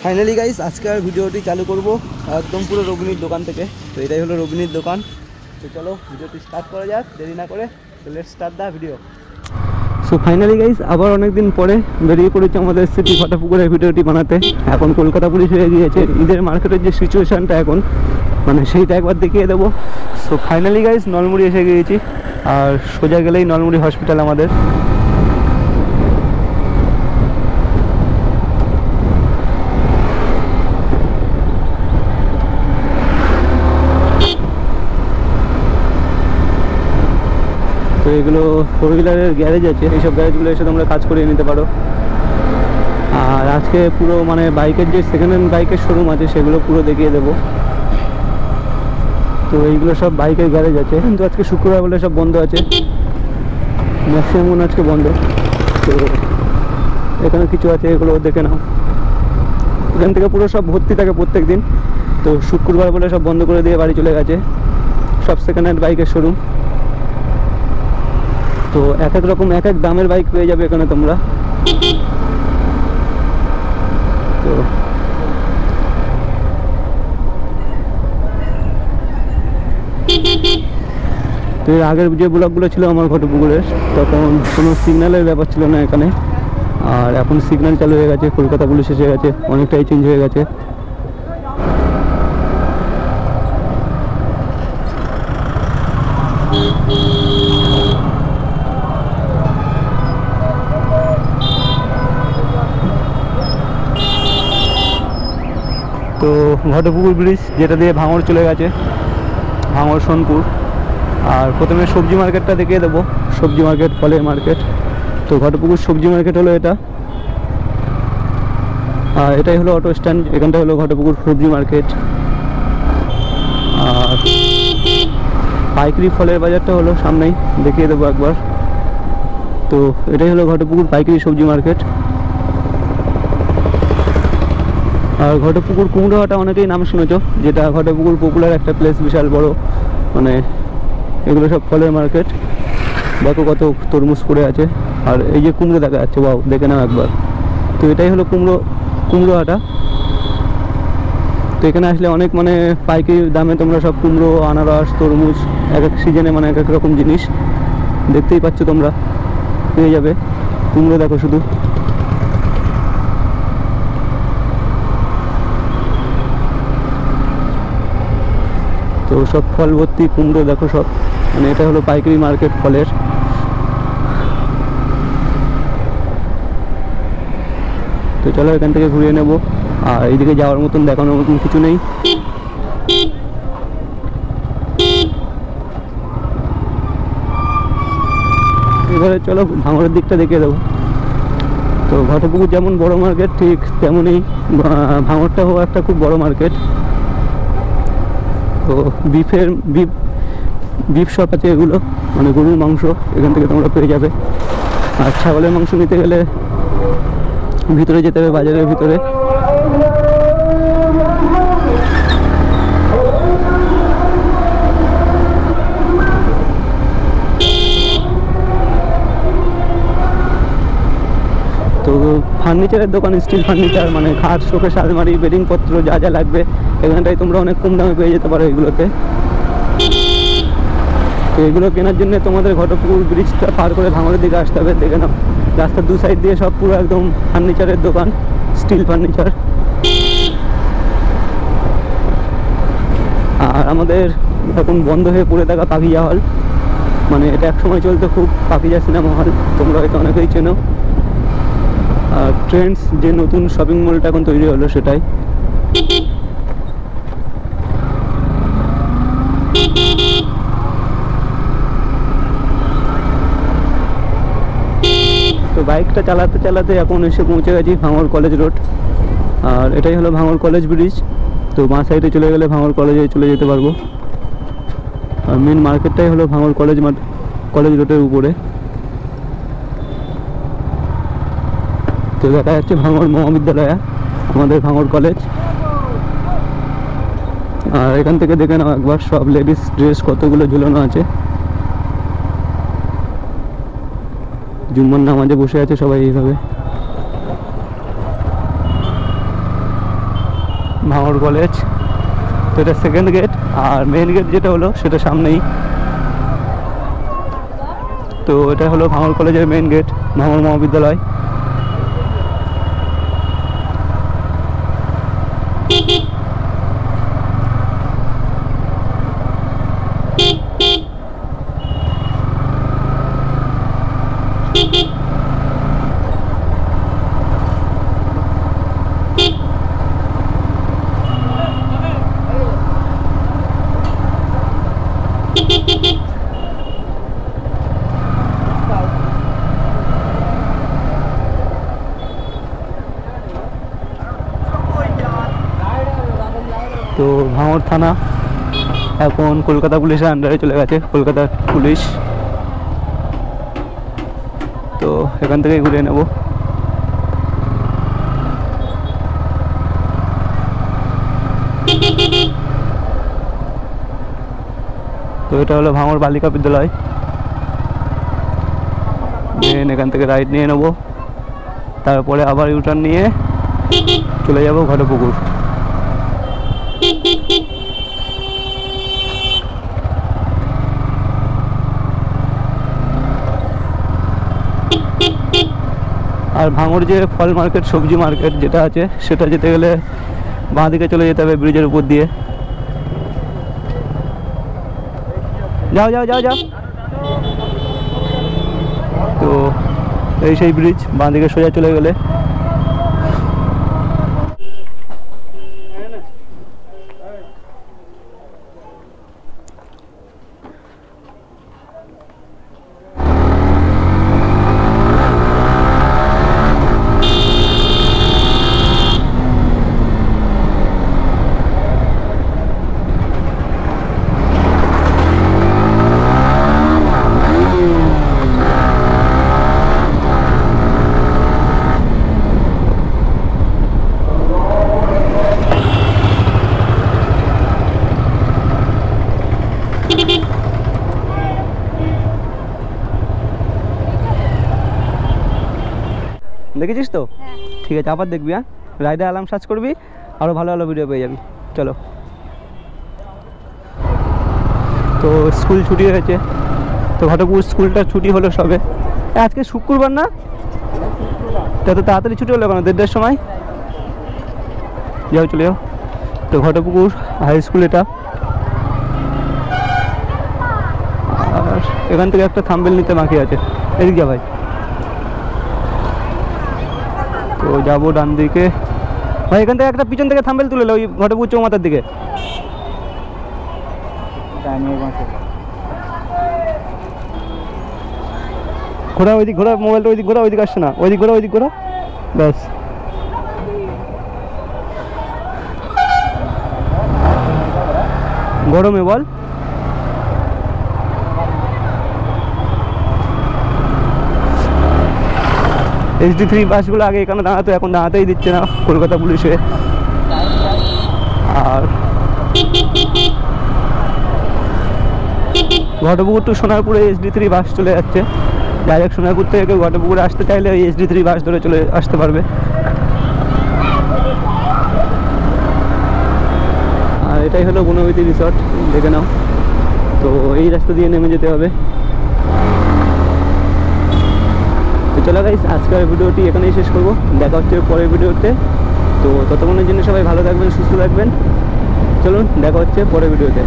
Finally guys আজকে আর ভিডিওটি চালু করব একদম পুরো রবিনীর দোকান থেকে। তো এটাই হলো রবিনীর দোকান। তো চলো ভিডিওটি স্টার্ট করা যাক, দেরি না করে। তো let's start the video. So finally guys আবার অনেকদিন পরে বেরিয়ে পড়েছে আমাদের সিটি ফাটাপুকুরের ভিডিওটি বানাতে। এখন কলকাতা পুলিশ হয়ে গিয়েছে, ঈদের মার্কেটের যে সিচুয়েশানটা এখন মানে সেইটা একবার দেখিয়ে দেবো। সো ফাইনালি গাইস নলমুড়ি এসে গিয়েছি, আর সোজা গেলেই নলমুড়ি হসপিটাল আমাদের। তো এগুলো ফোর হুইলারের গ্যারেজ আছে, এইসব গ্যারেজগুলো এসে তোমরা কাজ করিয়ে নিতে পারো। আর আজকে পুরো মানে বাইকের যে সেকেন্ড হ্যান্ড বাইকের শোরুম আছে সেগুলো পুরো দেখিয়ে দেবো। তো এইগুলো সব বাইকের গ্যারেজ আছে, কিন্তু আজকে শুক্রবার বলে সব বন্ধ আছে, ম্যাক্সিমাম আজকে বন্ধ। তো এখানে কিছু আছে, এগুলো দেখে নাও। এখান থেকে পুরো সব ভর্তি থাকে প্রত্যেক দিন। তো শুক্রবার বলে সব বন্ধ করে দিয়ে বাড়ি চলে গেছে সব সেকেন্ড হ্যান্ড বাইকের শোরুম। তো এক এক রকম এক এক দামের বাইক পেয়ে যাবে এখানে তোমরা। তো এর আগের যে ব্লগগুলো ছিল আমার ঘটপুকুরের, তখন কোনো সিগন্যালের ব্যাপার ছিল না এখানে। আর এখন সিগন্যাল চালু হয়ে গেছে, কলকাতা পুলিশ এসে গেছে, অনেকটাই চেঞ্জ হয়ে গেছে। তো ঘটপুকুর ব্রিজ যেটা দিয়ে ভাঙড় চলে গেছে, ভাঙড় সোনপুর। আর প্রথমে সবজি মার্কেটটা দেখিয়ে দেবো, সবজি মার্কেট, ফলের মার্কেট। তো ঘটপুকুর সবজি মার্কেট হলো এটা, আর এটাই হলো অটো স্ট্যান্ড। এখানটা হলো ঘটপুকুর সবজি মার্কেট। আর পাইকারি ফলের বাজারটা হলো সামনেই, দেখিয়ে দেবো একবার। তো এটাই হলো ঘটপুকুর পাইকারি সবজি মার্কেট। আর ঘটপুকুর কুমড়োহাটা অনেকেই নাম শুনেছো, যেটা ঘটপুকুর পপুলার একটা প্লেস, বিশাল বড়। মানে এগুলো সব ফলের মার্কেট। দেখো কত তরমুজ পড়ে আছে, আর এই যে কুমড়ো দেখা যাচ্ছে, বাও দেখে নাও একবার। তো এটাই হলো কুমড়োহাটা। তো এখানে আসলে অনেক মানে পাইকারি দামে তোমরা সব কুমড়ো, আনারস, তরমুজ এক এক সিজনে মানে এক এক রকম জিনিস দেখতেই পাচ্ছ তোমরা, পেয়ে যাবে। কুমড়ো দেখো শুধু, তো সব ফল ভর্তি কুমড়ো দেখো সব। মানে এটা হলো পাইকারি মার্কেট ফলের। তো চলো এখান থেকে ঘুরিয়ে নেব। আর এইদিকে যাওয়ার মতন দেখানোর মতন কিছু নেই। এবারে চলো ভাঙড়ের দিকটা দেখিয়ে দেবো। তো ঘটপুকুর যেমন বড় মার্কেট, ঠিক তেমনই ভাঙড়টাও একটা খুব বড় মার্কেট। তো বিফ শপ আছে এগুলো, মানে গরুর মাংস এখান থেকে তোমরা পেয়ে যাবে। আর ছাগলের মাংস নিতে গেলে ভিতরে যেতে হবে, বাজারের ভিতরে। তো ফার্নিচারের দোকান, স্টিল ফার্নিচার, মানে খাট, শোকেস, আলমারি, বেডিংপত্র যা যা লাগবে এখানটায় তোমরা অনেক কম দামে পেয়ে যেতে পারো এগুলোতে। তো এগুলো কেনার জন্য তোমাদের ঘটপুকুর ব্রিজটা পার করে ভাঙড়ের দিকে আসতে হবে। দেখে নাও রাস্তার দু সাইড দিয়ে সব পুরো একদম ফার্নিচারের দোকান, স্টিল ফার্নিচার। আর আমাদের এখন বন্ধ হয়ে পড়ে থাকা পাখিজা হল, মানে এটা এক সময় চলতো খুব, পাখিজা সিনেমা হল, তোমরা হয়তো অনেকেই চেনো। আর ট্রেন্ডস যে নতুন শপিং মলটা এখন তৈরি হলো সেটাই। তো বাইকটা চালাতে চালাতে এখন এসে পৌঁছে গেছি ভাঙড় কলেজ রোড। আর এটাই হলো ভাঙড় কলেজ ব্রিজ। তো বাঁ সাইডে চলে গেলে ভাঙড় কলেজে চলে যেতে পারবো। আর মেন মার্কেটটাই হলো ভাঙড় কলেজ রোডের উপরে। তো দেখা যাচ্ছে ভাঙড় মহাবিদ্যালয়, আমাদের ভাঙড় কলেজ। আর এখান থেকে দেখে নাও একবার সব লেডিস ড্রেস কতগুলো ঝুলানো আছে। জুম্মার নামাজে বসে আছে সবাই এইভাবে। ভাঙড় কলেজ। তো এটা সেকেন্ড গেট, আর মেন গেট যেটা হলো সেটা সামনেই। তো এটা হলো ভাঙড় কলেজের মেন গেট, ভাঙড় মহাবিদ্যালয়। তো ভাঙড় থানা এখন কলকাতা পুলিশের আন্ডারে চলে গেছে, কলকাতা পুলিশ। তো এখান থেকে ঘুরে নেব। তো এটা হলো ভাঙড় বালিকা বিদ্যালয়। দেন এখান থেকে রাইট নিয়ে নেব, তারপরে আবার ইউটার্ন নিয়ে চলে যাব ঘটপুকুর। আর ভাঙড় যে ফল মার্কেট, সবজি মার্কেট যেটা আছে, সেটা যেতে গেলে বাঁ দিকে চলে যেতে হবে ব্রিজের উপর দিয়ে। যাও যাও যাও যাও। তো এই সেই ব্রিজ, বাঁ দিকে সোজা চলে গেলে। দেখেছিস তো? ঠিক আছে, আবার দেখবি। হ্যাঁ, রাইডার অ্যালার্ম সার্চ করবি, আরও ভালো ভালো ভিডিও পেয়ে যাবি। চলো। তো স্কুল ছুটি হয়েছে, তো ঘটপুর স্কুলটা ছুটি হলো সবে। আজকে শুক্রবার না? এত তাড়াতাড়ি ছুটি হলো কেন? 1:30-র সময়। যাও, চলে যাও। তো ঘটপুকুর হাই স্কুল এটা। আর এখান থেকে একটা থাম্বেল নিতে বাকি আছে, এদিক যা ভাই। তো যাবো ডান দিকে ভাই, এখান থেকে একটা পিছন থেকে থাম্বেল তুলে ওই ঘটপুকুর চৌমাথার দিকে। ঘোরা ওইদিক, ঘোরা মোবাইলটা ওইদিক, ঘোরা ওইদিক আসছে না, ওইদিক ঘোরা, ওইদিক ঘোরা, ব্যাস। গরমে বল। HD3 বাসগুলো আগে এখানে দাঁড়াতো, এখন দাঁড়াতেই দিচ্ছে না কলকাতা পুলিশে। আর ঘটপুকুর টু সোনারপুরে HD3 বাস চলে যাচ্ছে। ডাইরেক্ট সোনারপুর থেকে কেউ ঘটপুকুরে আসতে চাইলে ওই HD3 বাস ধরে চলে আসতে পারবে। আর এটাই হলো গুণবতী রিসর্ট, দেখে নাও। তো এই রাস্তা দিয়ে নেমে যেতে হবে। তো চলো গাইস, আজকের ভিডিওটি এখানেই শেষ করবো। দেখা হচ্ছে পরের ভিডিওতে। তো ততক্ষণের জন্য সবাই ভালো থাকবেন, সুস্থ থাকবেন। চলুন, দেখা হচ্ছে পরের ভিডিওতে।